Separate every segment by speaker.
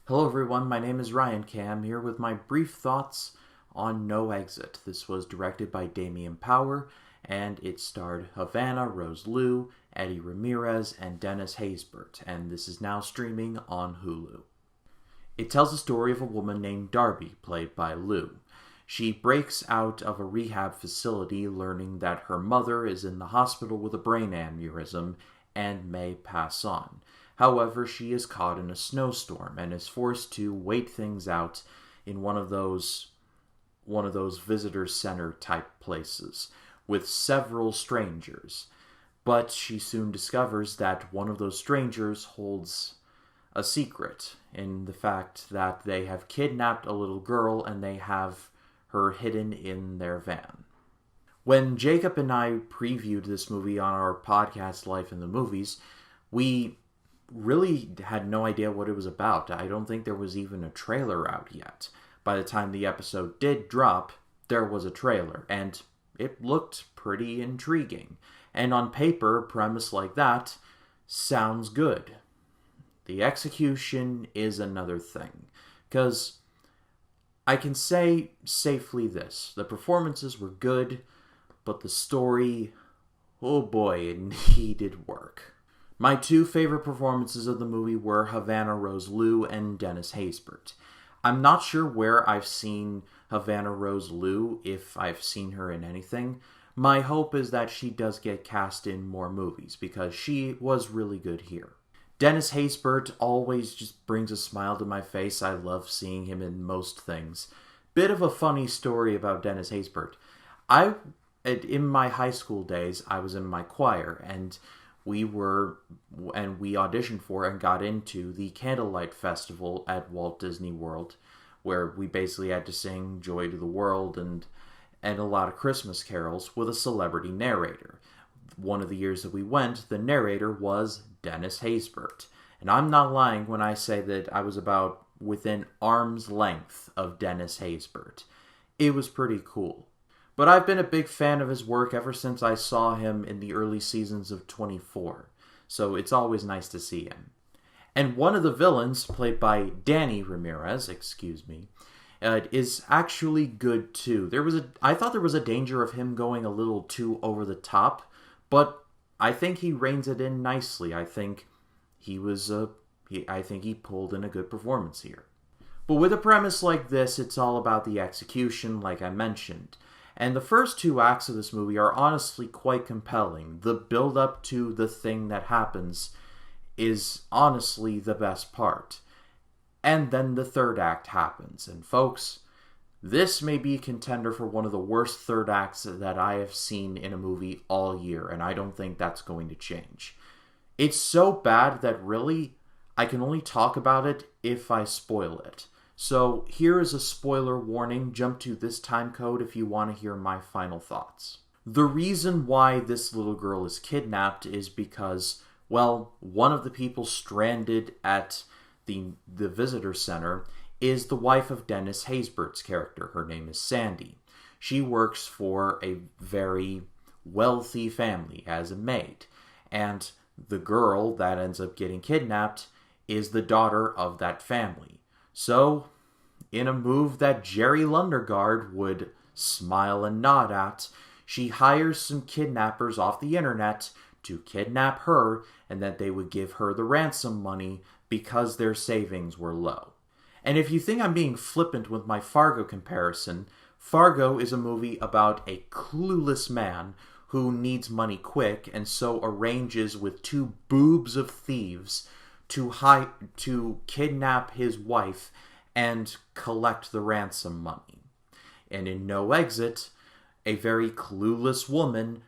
Speaker 1: Hello everyone, my name is Ryan Cam, here with my brief thoughts on No Exit. This was directed by Damian Power, and it starred Havana Rose Liu, Eddie Ramirez, and Dennis Haysbert, and this is now streaming on Hulu. It tells the story of a woman named Darby, played by Liu. She breaks out of a rehab facility learning that her mother is in the hospital with a brain aneurysm and may pass on. However, she is caught in a snowstorm and is forced to wait things out in one of those visitor center type places with several strangers. But she soon discovers that one of those strangers holds a secret in the fact that they have kidnapped a little girl and they have her hidden in their van. When Jacob and I previewed this movie on our podcast Life in the Movies, we really had no idea what it was about. I don't think there was even a trailer out yet. By the time the episode did drop, there was a trailer, and it looked pretty intriguing. And on paper, a premise like that sounds good. The execution is another thing, because I can say safely this: the performances were good, but the story, oh boy, it needed work. My two favorite performances of the movie were Havana Rose Liu and Dennis Haysbert. I'm not sure where I've seen Havana Rose Liu, if I've seen her in anything. My hope is that she does get cast in more movies, because she was really good here. Dennis Haysbert always just brings a smile to my face. I love seeing him in most things. Bit of a funny story about Dennis Haysbert. In my high school days, I was in my choir, and we auditioned for and got into the Candlelight Festival at Walt Disney World, where we basically had to sing Joy to the World and a lot of Christmas carols with a celebrity narrator. One of the years that we went, the narrator was Dennis Haysbert. And I'm not lying when I say that I was about within arm's length of Dennis Haysbert. It was pretty cool. But I've been a big fan of his work ever since I saw him in the early seasons of 24, so it's always nice to see him. And one of the villains, played by Danny Ramirez, is actually good too. I thought there was a danger of him going a little too over the top, but I think he reins it in nicely. I think he pulled in a good performance here. But with a premise like this, it's all about the execution, like I mentioned. And the first two acts of this movie are honestly quite compelling. The build-up to the thing that happens is honestly the best part. And then the third act happens. And folks, this may be a contender for one of the worst third acts that I have seen in a movie all year, and I don't think that's going to change. It's so bad that really, I can only talk about it if I spoil it. So here is a spoiler warning. Jump to this time code if you want to hear my final thoughts. The reason why this little girl is kidnapped is because, well, one of the people stranded at the visitor center is the wife of Dennis Haysbert's character. Her name is Sandy. She works for a very wealthy family as a maid. And the girl that ends up getting kidnapped is the daughter of that family. So, in a move that Jerry Lundegaard would smile and nod at, she hires some kidnappers off the internet to kidnap her, and that they would give her the ransom money because their savings were low. And if you think I'm being flippant with my Fargo comparison, Fargo is a movie about a clueless man who needs money quick and so arranges with two boobs of thieves to kidnap his wife and collect the ransom money. And in No Exit, a very clueless woman,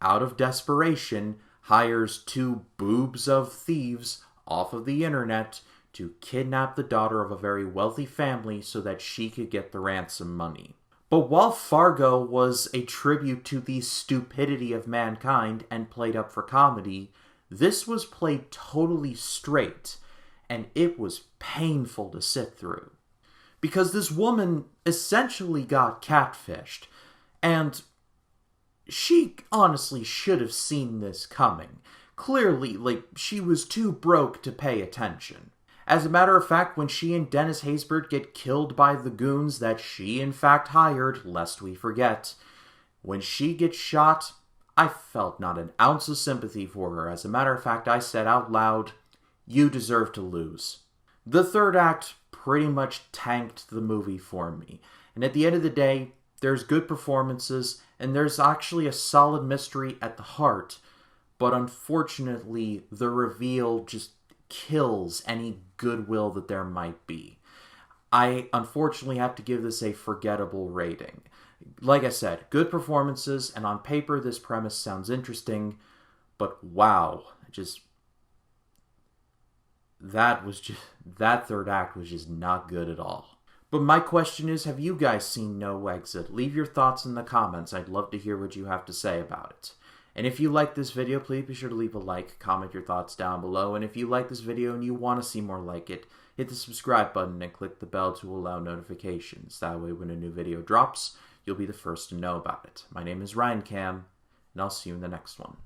Speaker 1: out of desperation, hires two boobs of thieves off of the internet to kidnap the daughter of a very wealthy family so that she could get the ransom money. But while Fargo was a tribute to the stupidity of mankind and played up for comedy, this was played totally straight, and it was painful to sit through. Because this woman essentially got catfished, and she honestly should have seen this coming. Clearly, she was too broke to pay attention. As a matter of fact, when she and Dennis Haysbert get killed by the goons that she in fact hired, lest we forget, when she gets shot, I felt not an ounce of sympathy for her. As a matter of fact, I said out loud, "You deserve to lose." The third act pretty much tanked the movie for me. And at the end of the day, there's good performances, and there's actually a solid mystery at the heart. But unfortunately, the reveal just kills any goodwill that there might be. I unfortunately have to give this a forgettable rating. Like I said, good performances, and on paper this premise sounds interesting, but wow, that third act was just not good at all. But my question is, have you guys seen No Exit? Leave your thoughts in the comments. I'd love to hear what you have to say about it. And if you like this video, please be sure to leave a like, comment your thoughts down below. And if you like this video and you want to see more like it, hit the subscribe button and click the bell to allow notifications. That way when a new video drops, you'll be the first to know about it. My name is Ryan Cam, and I'll see you in the next one.